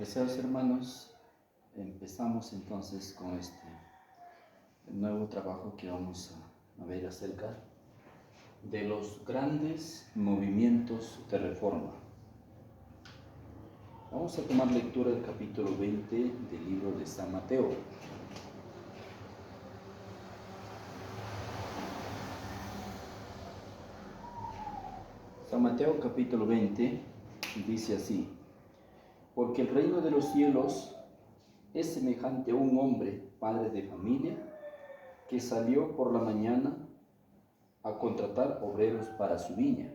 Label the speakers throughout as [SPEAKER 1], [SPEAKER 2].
[SPEAKER 1] Apreciados hermanos, empezamos entonces con este nuevo trabajo que vamos a ver acerca de los grandes movimientos de reforma. Vamos a tomar lectura del capítulo 20 del libro de San Mateo. San Mateo capítulo 20 dice así: porque el reino de los cielos es semejante a un hombre, padre de familia, que salió por la mañana a contratar obreros para su viña.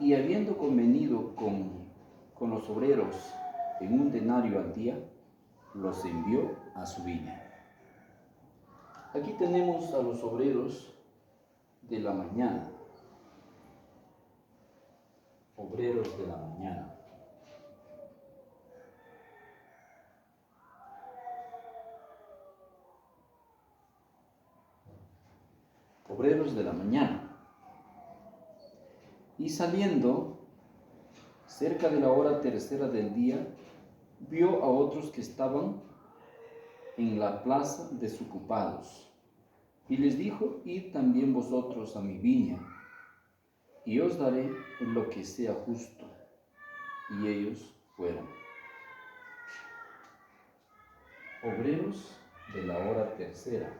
[SPEAKER 1] Y habiendo convenido con los obreros en 1 denario al día, los envió a su viña. Aquí tenemos a los obreros de la mañana. Obreros de la mañana. Obreros de la mañana. Y saliendo, cerca de la hora tercera del día, vio a otros que estaban en la plaza desocupados, y les dijo: id también vosotros a mi viña, y os daré lo que sea justo. Y ellos fueron. Obreros de la hora tercera.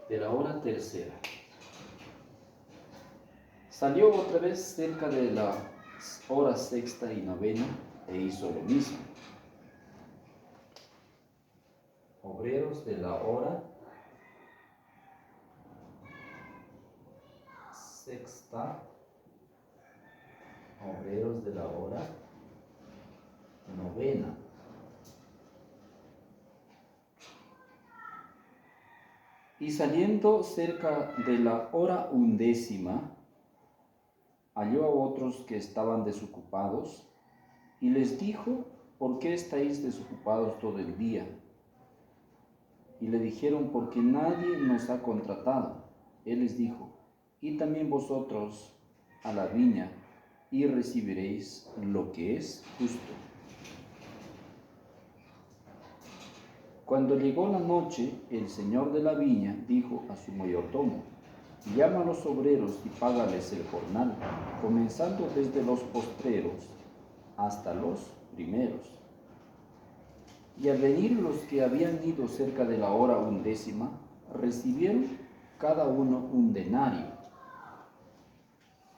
[SPEAKER 1] De la hora tercera. Salió otra vez cerca de la hora sexta y novena e hizo lo mismo. Obreros de la hora sexta, obreros de la hora novena. Y saliendo cerca de la hora 11, halló a otros que estaban desocupados, y les dijo: ¿por qué estáis desocupados todo el día? Y le dijeron: porque nadie nos ha contratado. Él les dijo: id también vosotros a la viña, y recibiréis lo que es justo. Cuando llegó la noche, el señor de la viña dijo a su mayordomo: llama a los obreros y págales el jornal, comenzando desde los postreros hasta los primeros. Y al venir los que habían ido cerca de la hora 11, recibieron cada uno 1 denario.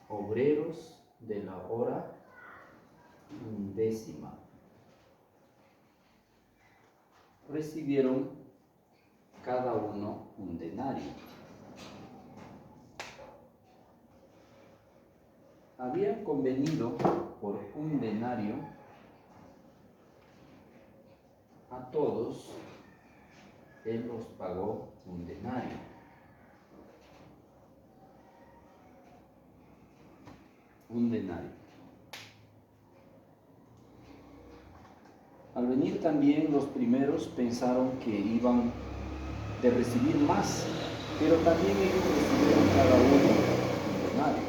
[SPEAKER 1] Obreros de la hora 11 recibieron cada uno 1 denario. Habían convenido por 1 denario a todos. Él los pagó 1 denario. Un denario. Al venir también los primeros, pensaron que iban de recibir más, pero también ellos recibieron cada uno 1 denario.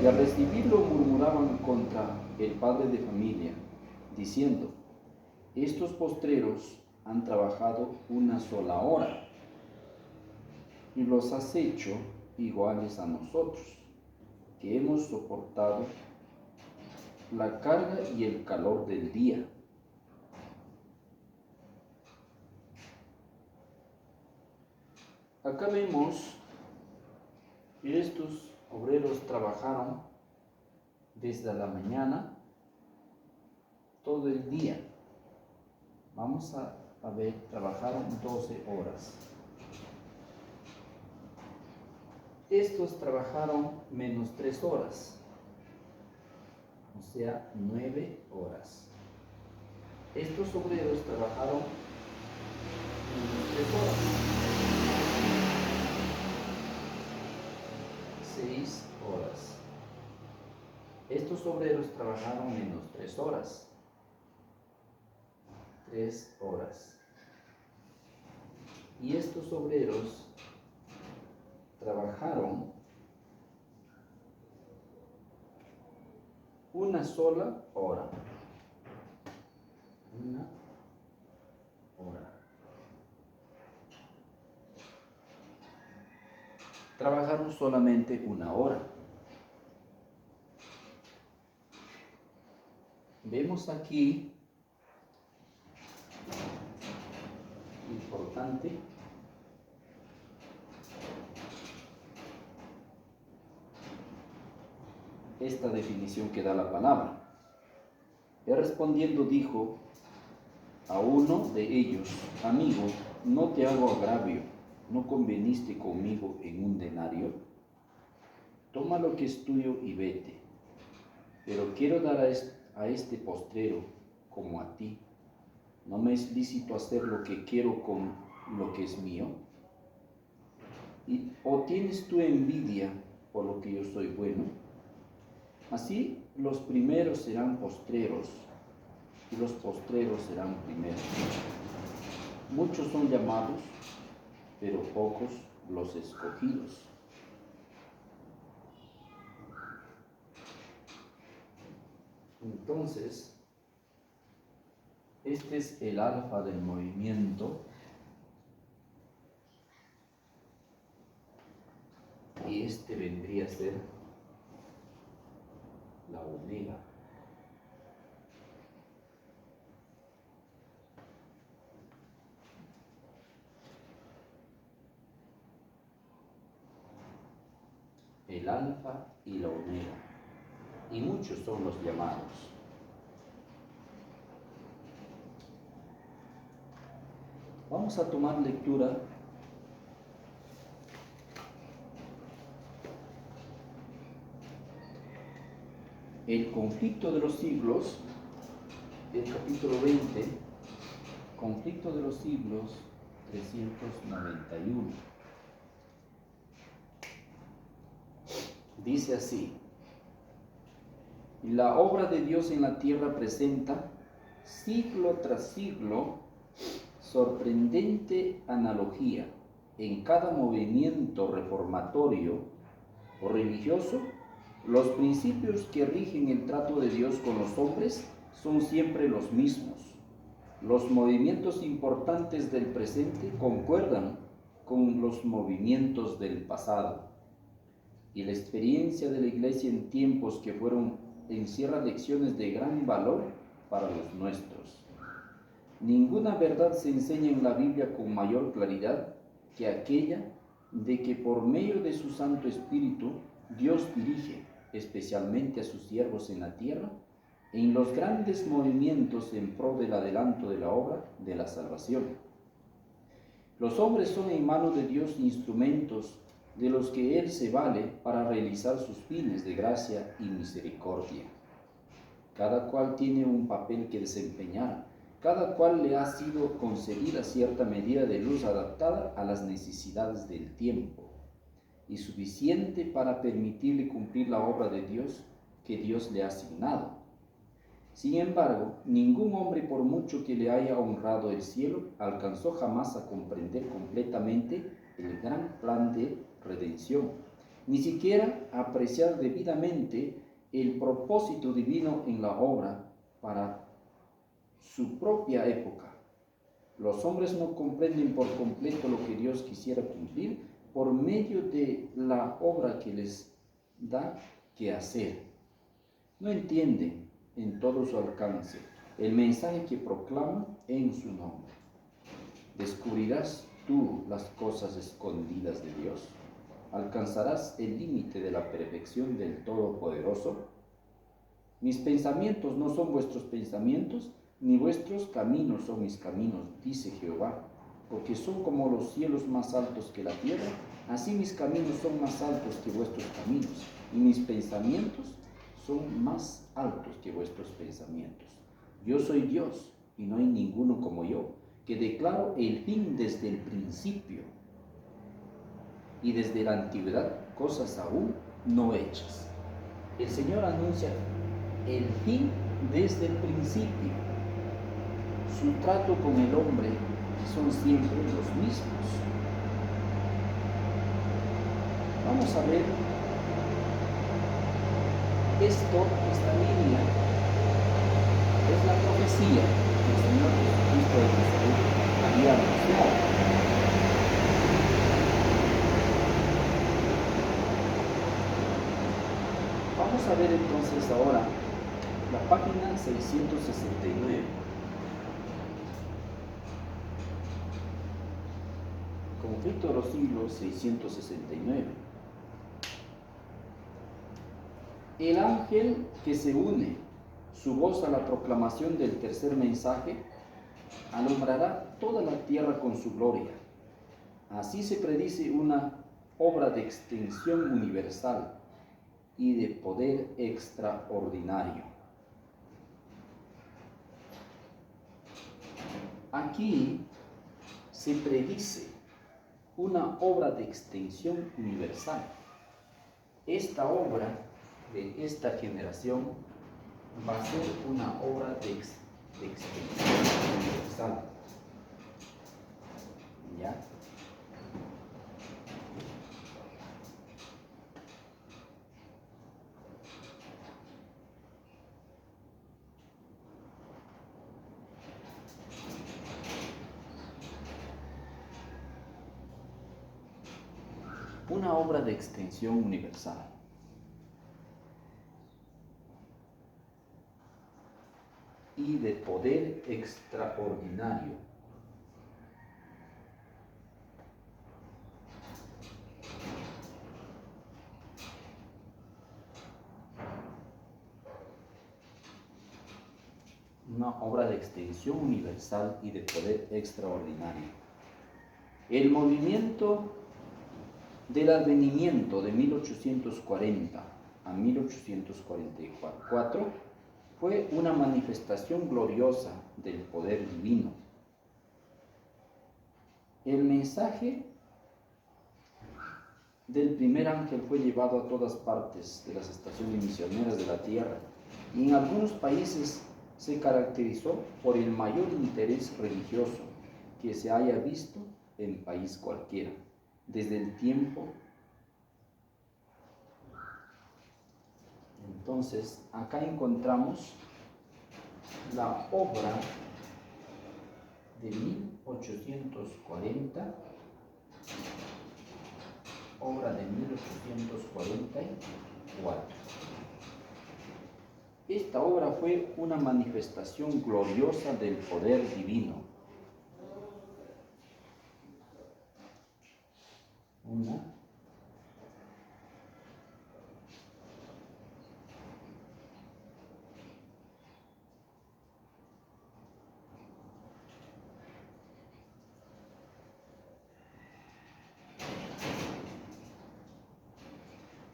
[SPEAKER 1] Y al recibirlo murmuraban contra el padre de familia, diciendo: estos postreros han trabajado 1 sola hora, y los has hecho iguales a nosotros, que hemos soportado la carga y el calor del día. Acá vemos que estos obreros trabajaron desde la mañana todo el día. Vamos a ver, trabajaron 12 horas. Estos trabajaron menos 3 horas, o sea, 9 horas. Estos obreros trabajaron menos 3 horas, 6 horas. Estos obreros trabajaron menos 3 horas. 3 horas. Y estos obreros trabajaron una sola hora. Una hora. Trabajaron solamente una hora. Vemos aquí, importante, esta definición que da la palabra. Él respondiendo dijo a uno de ellos: amigo, no te hago agravio, ¿no conveniste conmigo en un denario? Toma lo que es tuyo y vete. Pero quiero dar a este postrero como a ti. ¿No me es lícito hacer lo que quiero con lo que es mío? ¿O tienes tú envidia por lo que yo soy bueno? Así los primeros serán postreros y los postreros serán primeros. Muchos son llamados, pero pocos los escogidos. Entonces, este es el alfa del movimiento y este vendría a ser la omega. El alfa y la omega. Y muchos son los llamados. Vamos a tomar lectura el conflicto de los siglos, el capítulo 20, conflicto de los siglos 391. Dice así: la obra de Dios en la tierra presenta, siglo tras siglo, sorprendente analogía. En cada movimiento reformatorio o religioso, los principios que rigen el trato de Dios con los hombres son siempre los mismos. Los movimientos importantes del presente concuerdan con los movimientos del pasado. Y la experiencia de la Iglesia en tiempos que fueron encierra lecciones de gran valor para los nuestros. Ninguna verdad se enseña en la Biblia con mayor claridad que aquella de que por medio de su Santo Espíritu Dios dirige especialmente a sus siervos en la tierra en los grandes movimientos en pro del adelanto de la obra de la salvación. Los hombres son en manos de Dios instrumentos de los que Él se vale para realizar sus fines de gracia y misericordia. Cada cual tiene un papel que desempeñar, cada cual le ha sido concedida cierta medida de luz adaptada a las necesidades del tiempo y suficiente para permitirle cumplir la obra de Dios que Dios le ha asignado. Sin embargo, ningún hombre, por mucho que le haya honrado el cielo, alcanzó jamás a comprender completamente el gran plan de redención, ni siquiera a apreciar debidamente el propósito divino en la obra para su propia época. Los hombres no comprenden por completo lo que Dios quisiera cumplir por medio de la obra que les da que hacer. No entienden en todo su alcance el mensaje que proclama en su nombre. ¿Descubrirás tú las cosas escondidas de Dios? ¿Alcanzarás el límite de la perfección del Todopoderoso? Mis pensamientos no son vuestros pensamientos, ni vuestros caminos son mis caminos, dice Jehová, porque son como los cielos más altos que la tierra, así mis caminos son más altos que vuestros caminos, y mis pensamientos son más altos que vuestros pensamientos. Yo soy Dios, y no hay ninguno como yo, que declaro el fin desde el principio, y desde la antigüedad cosas aún no hechas. El Señor anuncia el fin desde el principio. Su trato con el hombre son siempre los mismos. Vamos a ver esta línea es la profecía que el Señor Jesucristo de Nazaret había anunciado. Vamos a ver entonces ahora la página 669. Conflicto de los siglos 669. El ángel que se une su voz a la proclamación del tercer mensaje alumbrará toda la tierra con su gloria. Así se predice una obra de extensión universal y de poder extraordinario. Aquí se predice una obra de extensión universal. Esta obra de esta generación va a ser una obra de extensión universal. ¿Ya? Una obra de extensión universal. Y de poder extraordinario. Una obra de extensión universal y de poder extraordinario. El movimiento del advenimiento de 1840 a 1844 fue una manifestación gloriosa del poder divino. El mensaje del primer ángel fue llevado a todas partes de las estaciones misioneras de la tierra y en algunos países se caracterizó por el mayor interés religioso que se haya visto en país cualquiera, desde el tiempo. Entonces, acá encontramos la obra de 1840, obra de 1844. Esta obra fue una manifestación gloriosa del poder divino.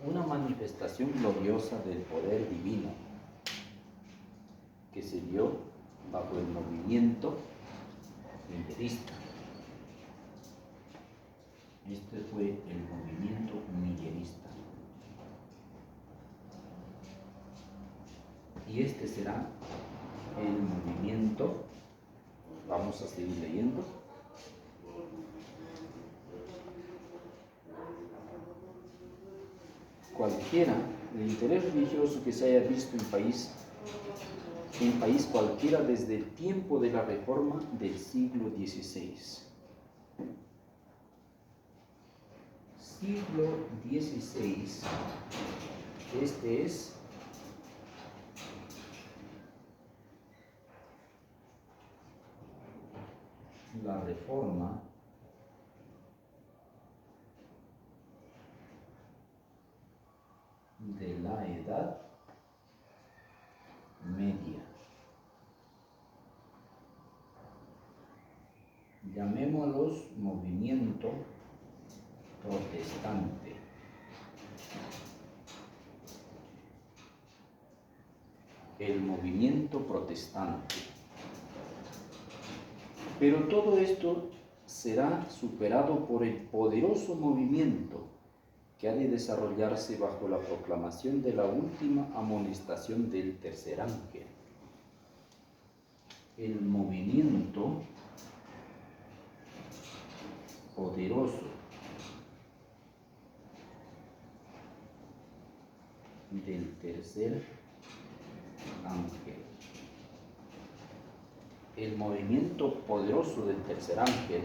[SPEAKER 1] Una manifestación gloriosa del poder divino que se dio bajo el movimiento millerista. Este fue el movimiento millerista. Y este será el movimiento, vamos a seguir leyendo. Cualquiera, el interés religioso que se haya visto en país cualquiera desde el tiempo de la Reforma del siglo XVI. Siglo XVI, este es la Reforma de la Edad Media. Llamémoslos movimiento protestante. El movimiento protestante. Pero todo esto será superado por el poderoso movimiento que ha de desarrollarse bajo la proclamación de la última amonestación del tercer ángel. El movimiento poderoso del tercer ángel. El movimiento poderoso del tercer ángel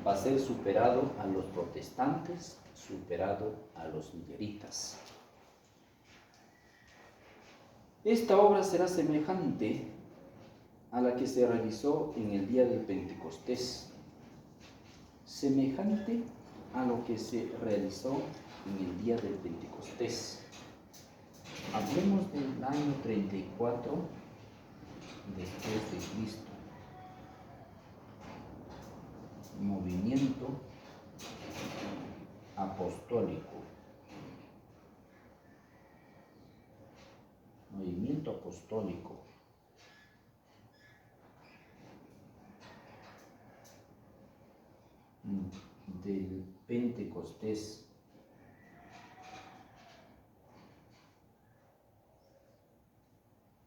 [SPEAKER 1] va a ser superado a los protestantes, superado a los milleritas. Esta obra será semejante a la que se realizó en el día del Pentecostés, semejante a lo que se realizó en el día del Pentecostés. Hablemos del año 34 después de Cristo. Movimiento apostólico. Movimiento apostólico. Del Pentecostés.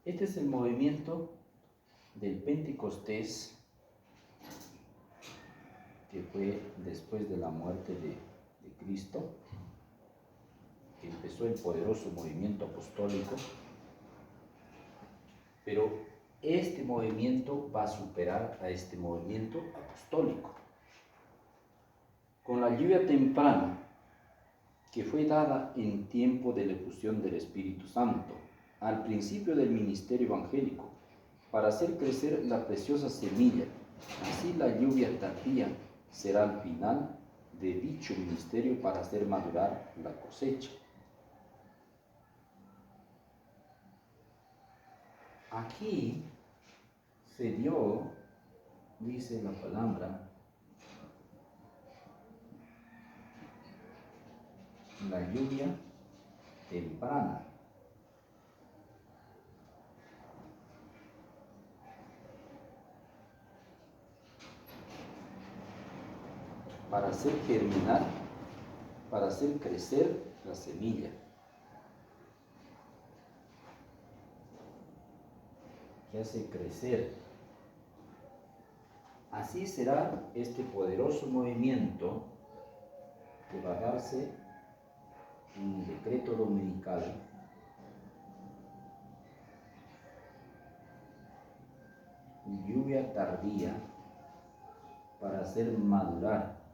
[SPEAKER 1] Este es el movimiento del Pentecostés que fue después de la muerte de Cristo, que empezó el poderoso movimiento apostólico, pero este movimiento va a superar a este movimiento apostólico. Con la lluvia temprana que fue dada en tiempo de la efusión del Espíritu Santo, al principio del ministerio evangélico, para hacer crecer la preciosa semilla, así la lluvia tardía será al final de dicho ministerio para hacer madurar la cosecha. Aquí se dio, dice la palabra, la lluvia temprana. Para hacer germinar, para hacer crecer la semilla. Que hace crecer. Así será este poderoso movimiento que va a darse en el decreto dominical lluvia tardía para hacer madurar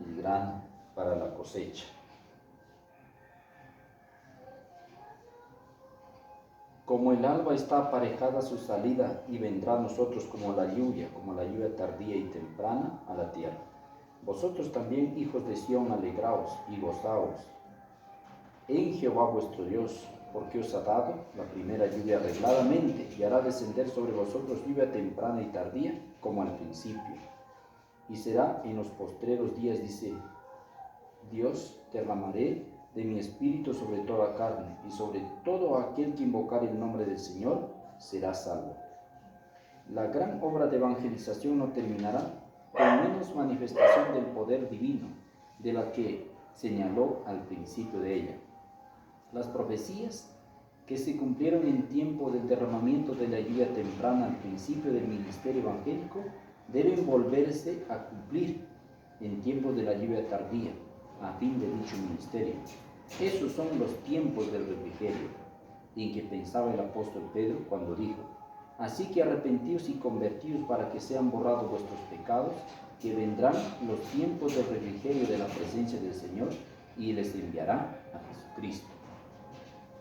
[SPEAKER 1] el grano para la cosecha. Como el alba está aparejada a su salida y vendrá a nosotros como la lluvia tardía y temprana a la tierra. Vosotros también, hijos de Sión, alegraos y gozaos en Jehová vuestro Dios, porque os ha dado la primera lluvia arregladamente y hará descender sobre vosotros lluvia temprana y tardía como al principio. Y será en los postreros días, dice Dios, derramaré de mi espíritu sobre toda carne, y sobre todo aquel que invocar el nombre del Señor será salvo. La gran obra de evangelización no terminará con menos manifestación del poder divino, de la que señaló al principio de ella. Las profecías que se cumplieron en tiempo del derramamiento de la lluvia temprana al principio del ministerio evangélico deben volverse a cumplir en tiempo de la lluvia tardía, a fin de dicho ministerio. Esos son los tiempos del refrigerio, en que pensaba el apóstol Pedro cuando dijo: así que arrepentíos y convertíos para que sean borrados vuestros pecados, que vendrán los tiempos del refrigerio de la presencia del Señor, y les enviará a Jesucristo.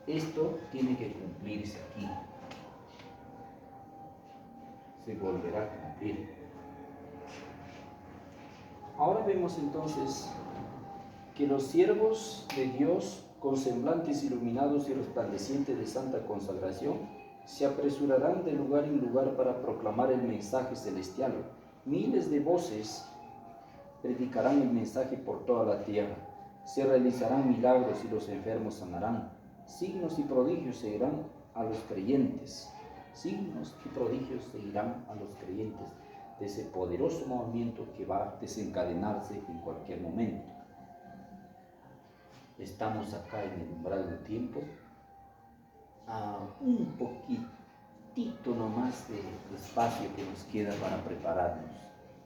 [SPEAKER 1] Esto tiene que cumplirse aquí. Se volverá a cumplir. Ahora vemos entonces que los siervos de Dios, con semblantes iluminados y resplandecientes de santa consagración, se apresurarán de lugar en lugar para proclamar el mensaje celestial. Miles de voces predicarán el mensaje por toda la tierra. Se realizarán milagros y los enfermos sanarán. Signos y prodigios seguirán a los creyentes. signos y prodigios seguirán a los creyentes de ese poderoso movimiento que va a desencadenarse en cualquier momento. Estamos acá en el umbral del tiempo, a un poquitito nomás de espacio que nos queda para prepararnos,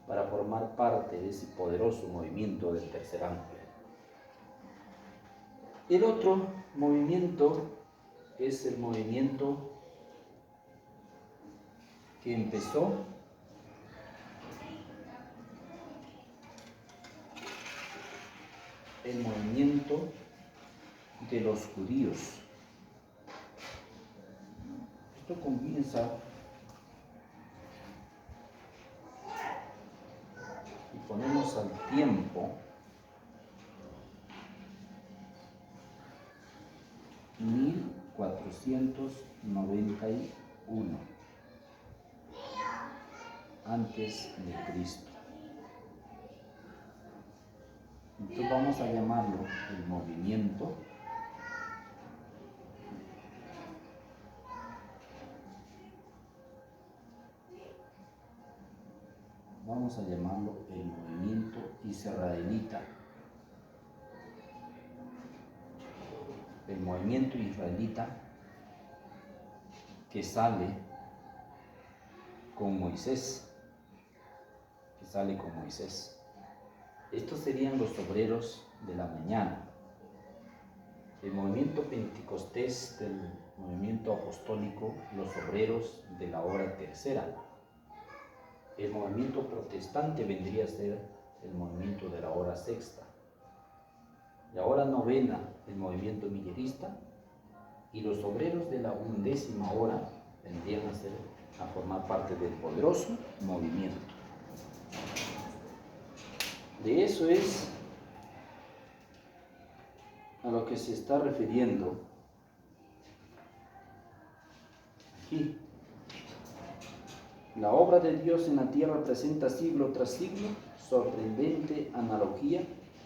[SPEAKER 1] para formar parte de ese poderoso movimiento del tercer ángel. El otro movimiento es el movimiento que empezó el movimiento de los judíos. Esto comienza y ponemos al tiempo 1491 antes de Cristo. Entonces vamos a llamarlo el movimiento israelita. El movimiento israelita que sale con Moisés. Estos serían los obreros de la mañana. El movimiento pentecostés del movimiento apostólico, los obreros de la hora tercera. El movimiento protestante vendría a ser el movimiento de la hora sexta. La hora novena, el movimiento millerista, y los obreros de la 11ª hora vendrían a formar parte del poderoso movimiento. De eso es a lo que se está refiriendo aquí. La obra de Dios en la tierra presenta siglo tras siglo sorprendente analogía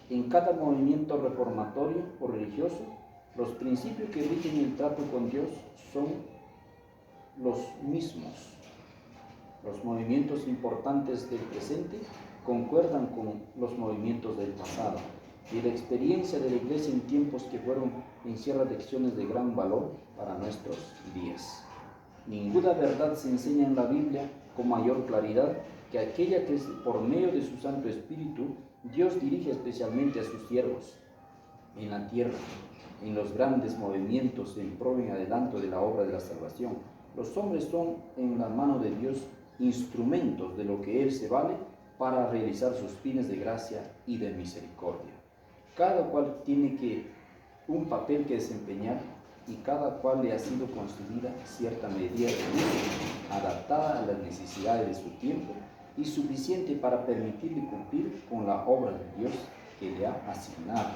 [SPEAKER 1] en cada movimiento reformatorio o religioso. Los principios que rigen el trato con Dios son los mismos. Los movimientos importantes del presente concuerdan con los movimientos del pasado, y la experiencia de la Iglesia en tiempos que fueron encierra lecciones de gran valor para nuestros días. Ninguna verdad se enseña en la Biblia con mayor claridad que aquella que por medio de su Santo Espíritu Dios dirige especialmente a sus siervos en la tierra, en los grandes movimientos en pro y en adelanto de la obra de la salvación. Los hombres son en la mano de Dios instrumentos de lo que Él se vale para realizar sus fines de gracia y de misericordia. Cada cual tiene un papel que desempeñar, y cada cual le ha sido concedida cierta medida de luz, adaptada a las necesidades de su tiempo y suficiente para permitirle cumplir con la obra de Dios que le ha asignado.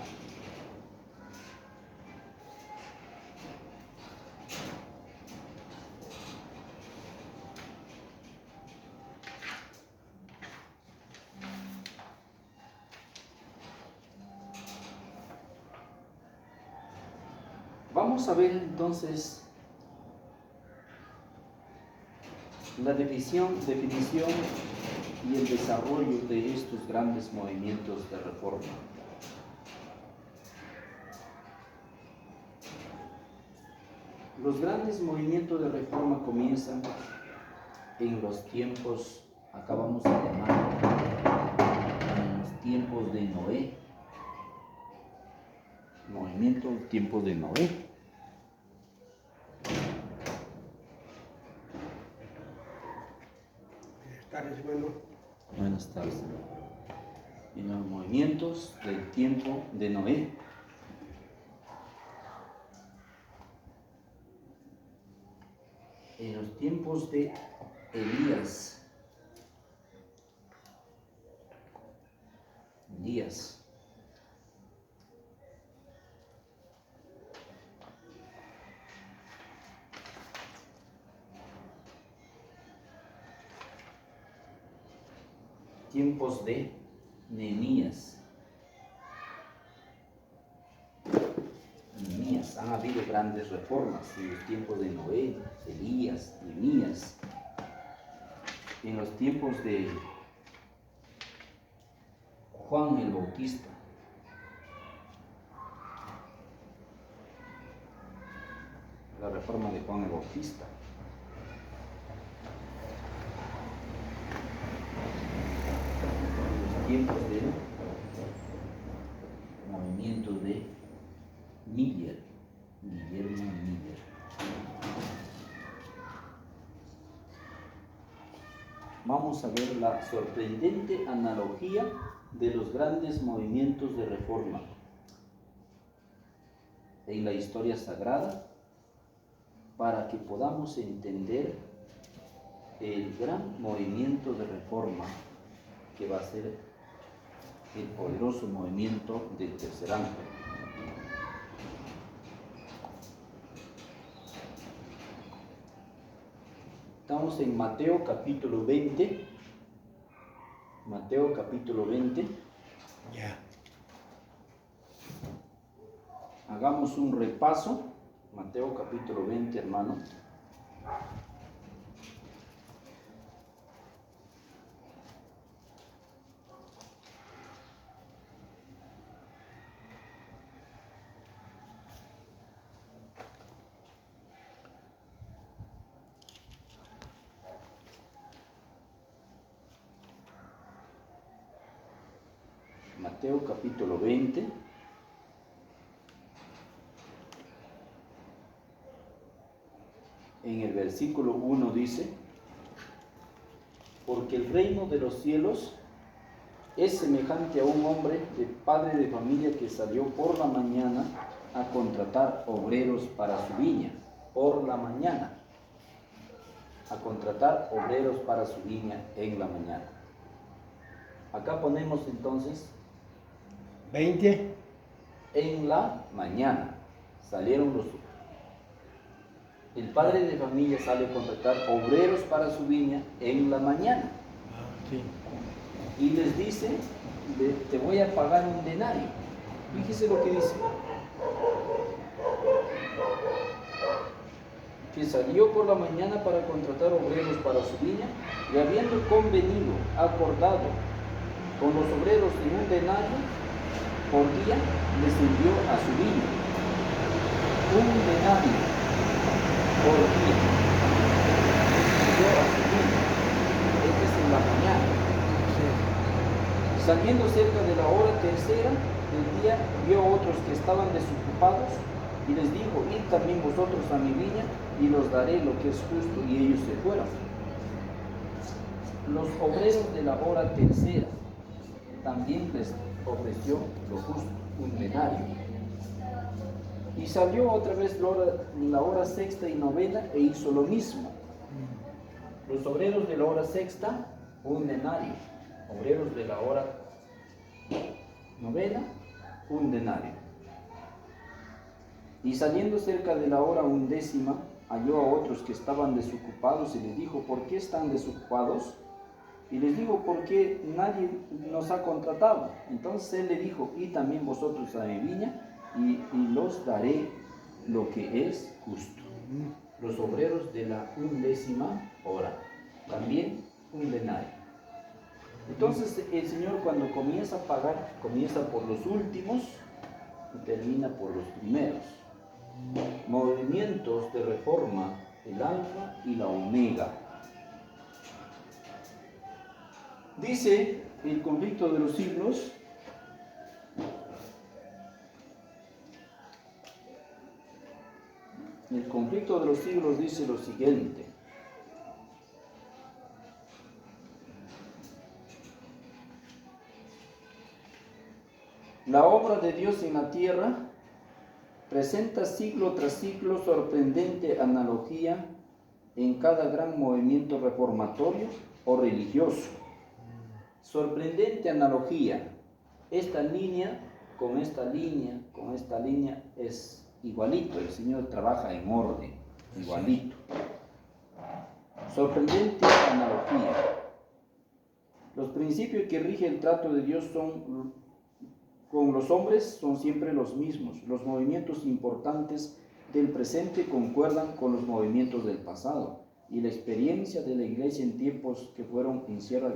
[SPEAKER 1] Vamos a ver entonces la definición y el desarrollo de estos grandes movimientos de reforma. Los grandes movimientos de reforma comienzan en los tiempos, acabamos de llamar, en los tiempos de Noé. Movimiento en tiempos de Noé.
[SPEAKER 2] Buenas tardes, hermano.
[SPEAKER 1] Buenas tardes. En los movimientos del tiempo de Noé. En los tiempos de Elías. Tiempos de Nehemías. Han habido grandes reformas, en los tiempos de Noé, Elías, Nehemías, en los tiempos de Juan el Bautista. La reforma de Juan el Bautista. En los tiempos del movimiento de Miller, Guillermo Miller. Vamos a ver la sorprendente analogía de los grandes movimientos de reforma en la historia sagrada, para que podamos entender el gran movimiento de reforma que va a ser el poderoso movimiento del tercer ángel. Estamos en Mateo capítulo 20. Mateo capítulo 20.
[SPEAKER 2] Ya.
[SPEAKER 1] Hagamos un repaso. Mateo capítulo 20, hermano. Mateo capítulo 20. En el versículo 1 dice: porque el reino de los cielos es semejante a un hombre de padre de familia que salió por la mañana a contratar obreros para su viña. Por la mañana. A contratar obreros para su viña en la mañana. Acá ponemos entonces
[SPEAKER 2] 20.
[SPEAKER 1] En la mañana salieron el padre de familia sale a contratar obreros para su viña en la mañana.
[SPEAKER 2] Sí.
[SPEAKER 1] Y les dice: te voy a pagar un denario. Fíjese lo que dice: que salió por la mañana para contratar obreros para su viña, y habiendo convenido, acordado con los obreros en un denario por día, les envió a su viña. Un denario por día les envió a su viña. Este es en la mañana. Saliendo cerca de la hora tercera del día, vio a otros que estaban desocupados y les dijo: id también vosotros a mi viña y los daré lo que es justo. Y ellos se fueron. Los obreros de la hora tercera también les ofreció lo justo, un denario. Y salió otra vez la hora sexta y novena e hizo lo mismo. Los obreros de la hora sexta, un denario. Obreros de la hora novena, un denario. Y saliendo cerca de la hora undécima, halló a otros que estaban desocupados y les dijo: ¿por qué están desocupados? Y les digo: porque nadie nos ha contratado. Entonces él le dijo: y también vosotros a mi viña, y los daré lo que es justo. Los obreros de la undécima hora, también un denario. Entonces el Señor, cuando comienza a pagar, comienza por los últimos y termina por los primeros. Movimientos de reforma, el alfa y la omega. Dice el conflicto de los siglos: el conflicto de los siglos dice lo siguiente: la obra de Dios en la tierra presenta siglo tras siglo sorprendente analogía en cada gran movimiento reformatorio o religioso. Sorprendente analogía. Esta línea con esta línea con esta línea es igualito. El Señor trabaja en orden, igualito. Sorprendente analogía. Los principios que rigen el trato de Dios con los hombres son siempre los mismos. Los movimientos importantes del presente concuerdan con los movimientos del pasado y la experiencia de la iglesia en tiempos que fueron encierran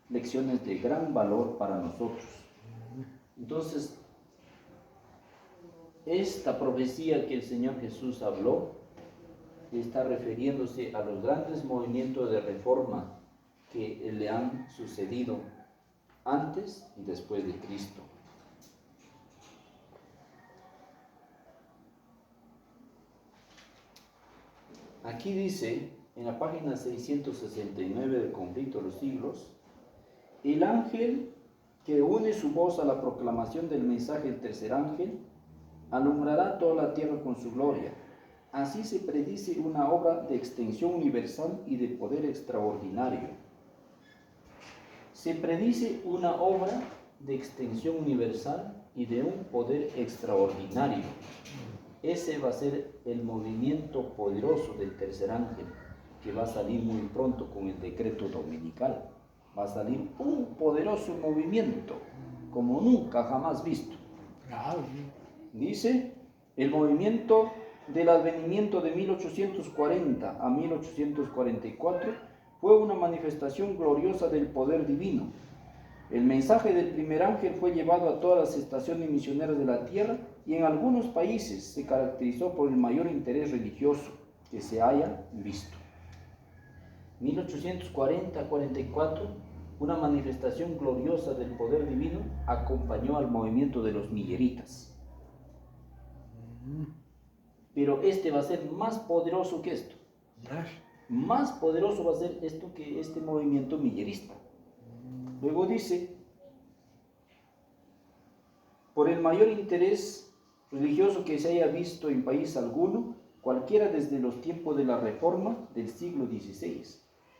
[SPEAKER 1] lecciones de gran valor para nosotros. Entonces, esta profecía que el Señor Jesús habló está refiriéndose a los grandes movimientos de reforma que le han sucedido antes y después de Cristo. Aquí dice, en la página 669 del Conflicto de los Siglos, el ángel que une su voz a la proclamación del mensaje del tercer ángel, alumbrará toda la tierra con su gloria. Así se predice una obra de extensión universal y de poder extraordinario. Se predice una obra de extensión universal y de un poder extraordinario. Ese va a ser el movimiento poderoso del tercer ángel, que va a salir muy pronto con el decreto dominical. Va a salir un poderoso movimiento, como nunca jamás visto. Dice, el movimiento del advenimiento de 1840 a 1844 fue una manifestación gloriosa del poder divino. El mensaje del primer ángel fue llevado a todas las estaciones misioneras de la tierra y en algunos países se caracterizó por el mayor interés religioso que se haya visto. 1840-44, una manifestación gloriosa del poder divino acompañó al movimiento de los milleritas. Pero este va a ser más poderoso que esto. Más poderoso va a ser esto que este movimiento millerista. Luego dice, por el mayor interés religioso que se haya visto en país alguno, cualquiera desde los tiempos de la Reforma del siglo XVI.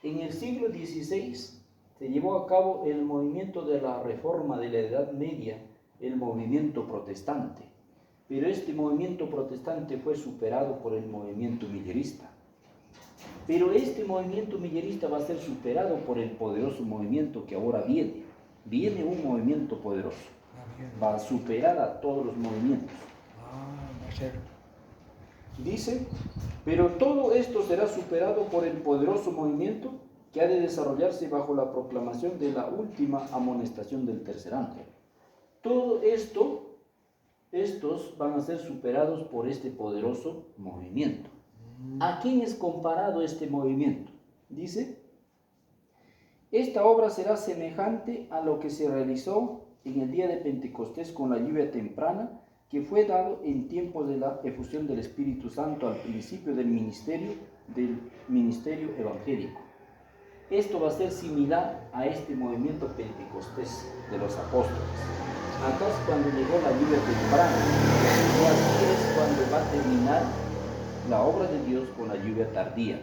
[SPEAKER 1] En el siglo XVI se llevó a cabo el movimiento de la Reforma de la Edad Media, el movimiento protestante. Pero este movimiento protestante fue superado por el movimiento millerista. Pero este movimiento millerista va a ser superado por el poderoso movimiento que ahora viene. Viene un movimiento poderoso. Va a superar a todos los movimientos. Dice, pero todo esto será superado por el poderoso movimiento que ha de desarrollarse bajo la proclamación de la última amonestación del tercer ángel. Todo esto, estos van a ser superados por este poderoso movimiento. ¿A quién es comparado este movimiento? Dice, esta obra será semejante a lo que se realizó en el día de Pentecostés con la lluvia temprana, que fue dado en tiempos de la efusión del Espíritu Santo al principio del ministerio evangélico. Esto va a ser similar a este movimiento Pentecostés de los apóstoles. Acá es cuando llegó la lluvia temprana, y aquí es cuando va a terminar la obra de Dios con la lluvia tardía.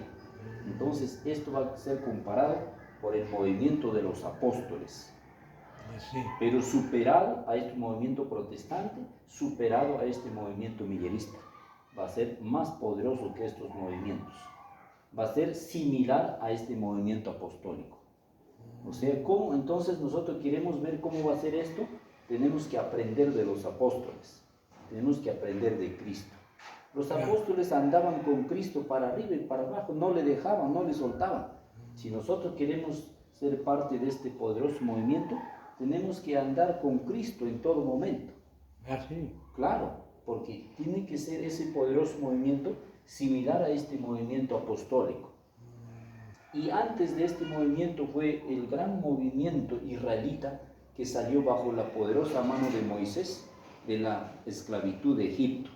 [SPEAKER 1] Entonces esto va a ser comparado por el movimiento de los apóstoles, pero superado a este movimiento protestante, superado a este movimiento millerista. Va a ser más poderoso que estos movimientos, va a ser similar a este movimiento apostólico. O sea, ¿cómo? Entonces nosotros queremos ver cómo va a ser esto. Tenemos que aprender de los apóstoles, tenemos que aprender de Cristo. Los apóstoles andaban con Cristo para arriba y para abajo, no le dejaban, no le soltaban. Si nosotros queremos ser parte de este poderoso movimiento, tenemos que andar con Cristo en todo momento.
[SPEAKER 2] Sí.
[SPEAKER 1] Claro, porque tiene que ser ese poderoso movimiento similar a este movimiento apostólico. Y antes de este movimiento fue el gran movimiento israelita que salió bajo la poderosa mano de Moisés de la esclavitud de Egipto.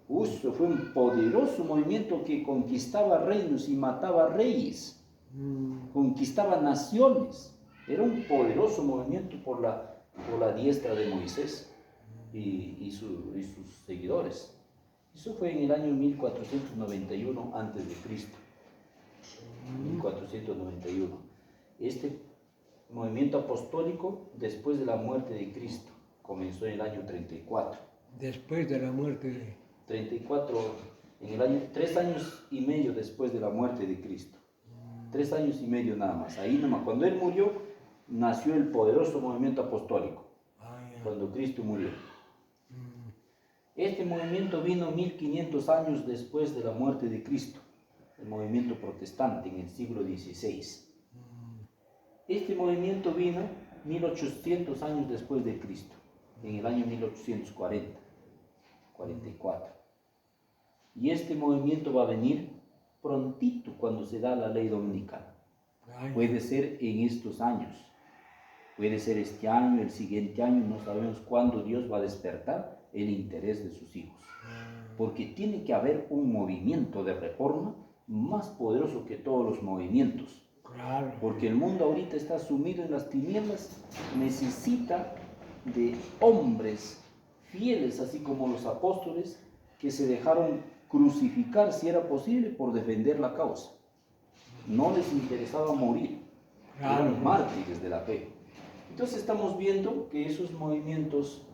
[SPEAKER 1] Fue un poderoso movimiento que conquistaba reinos y mataba reyes, conquistaba naciones. Era un poderoso movimiento por la diestra de Moisés y sus seguidores. Eso fue en el año 1491 antes de Cristo. 1491. Este movimiento apostólico después de la muerte de Cristo comenzó en el año 34.
[SPEAKER 2] Después de la muerte de...
[SPEAKER 1] 34, en el año, 3 años y medio después de la muerte de Cristo. 3 años y medio nada más. Ahí nomás, cuando él murió, nació el poderoso movimiento apostólico. Cuando Cristo murió. Este movimiento vino 1500 años después de la muerte de Cristo, el movimiento protestante en el siglo XVI. Este movimiento vino 1800 años después de Cristo, en el año 1840, 44. Y este movimiento va a venir prontito cuando se da la ley dominical. Puede ser en estos años, puede ser este año, el siguiente año, no sabemos cuándo Dios va a despertar el interés de sus hijos. Porque tiene que haber un movimiento de reforma más poderoso que todos los movimientos.
[SPEAKER 2] Claro.
[SPEAKER 1] Porque el mundo ahorita está sumido en las tinieblas, necesita de hombres fieles, así como los apóstoles, que se dejaron crucificar si era posible por defender la causa. No les interesaba morir, eran mártires de la fe. Entonces estamos viendo que esos movimientos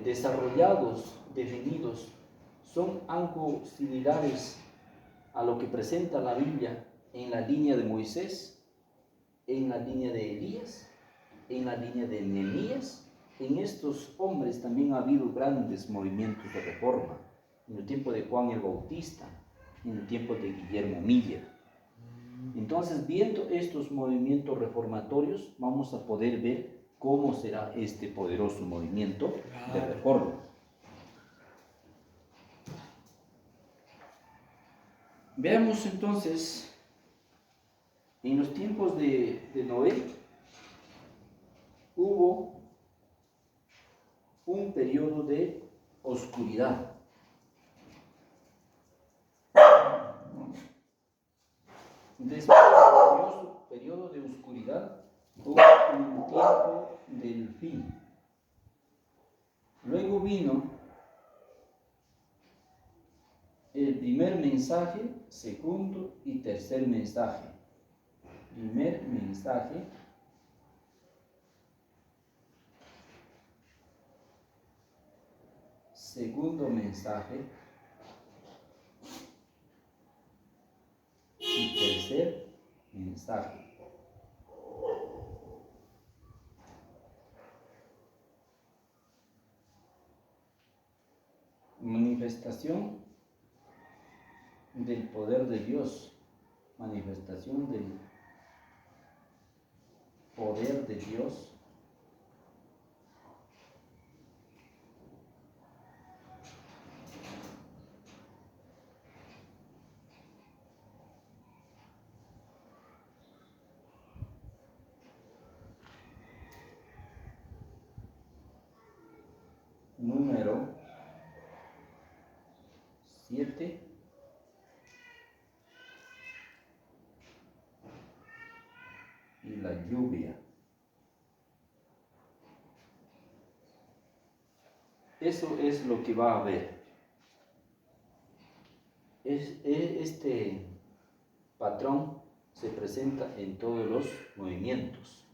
[SPEAKER 1] desarrollados, definidos, son algo similares a lo que presenta la Biblia en la línea de Moisés, en la línea de Elías, en la línea de Nehemías. En estos hombres también ha habido grandes movimientos de reforma, en el tiempo de Juan el Bautista, en el tiempo de Guillermo Miller. Entonces, viendo estos movimientos reformatorios, vamos a poder ver cómo será este poderoso movimiento de reforma. Veamos entonces, en los tiempos de Noé, hubo un periodo de oscuridad. Después del periodo de oscuridad, hubo un tiempo del fin. Luego vino el primer mensaje, segundo y tercer mensaje. Primer mensaje, segundo mensaje y tercer mensaje. Manifestación del poder de Dios, manifestación del poder de Dios. Número 7. Y la lluvia. Eso es lo que va a haber. Este patrón se presenta en todos los movimientos.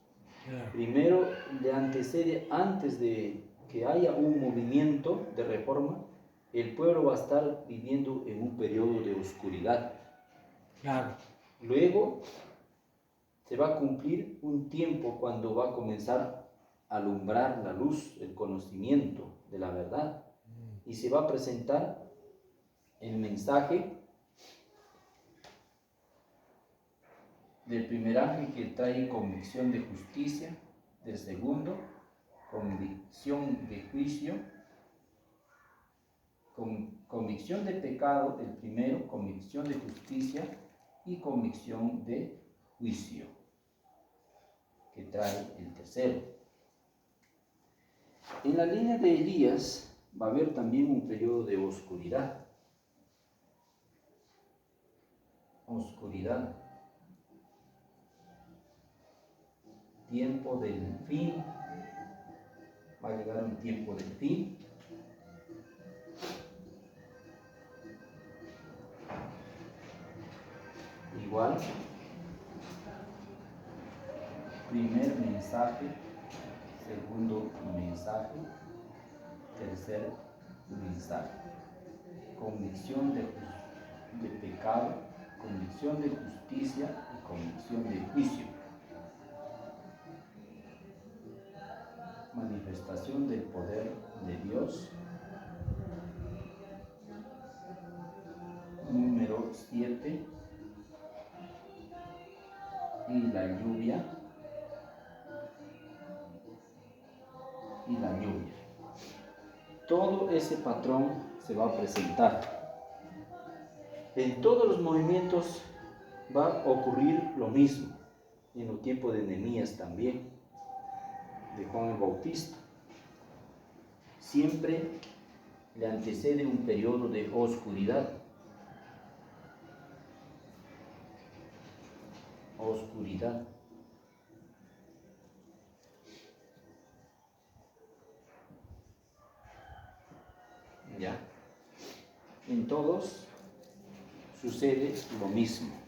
[SPEAKER 1] Primero le antecede, antes de que haya un movimiento de reforma, el pueblo va a estar viviendo en un periodo de oscuridad.
[SPEAKER 2] Claro.
[SPEAKER 1] Luego se va a cumplir un tiempo cuando va a comenzar a alumbrar la luz, el conocimiento de la verdad. Y se va a presentar el mensaje del primer ángel, que trae convicción de justicia, del segundo, convicción de juicio, convicción de pecado, el primero, convicción de justicia y convicción de juicio, que trae el tercero. En la línea de Elías va a haber también un periodo de oscuridad. Oscuridad. Tiempo del fin. Va a llegar un tiempo del fin. Igual. Primer mensaje, segundo mensaje, tercer mensaje. Convicción de pecado, convicción de justicia y convicción de juicio. Manifestación del poder de Dios 7 y la lluvia y la lluvia. Todo ese patrón se va a presentar. En todos los movimientos va a ocurrir lo mismo. En el tiempo de Nehemías también, de Juan el Bautista. Siempre le antecede un periodo de oscuridad. Oscuridad. Ya. En todos sucede lo mismo.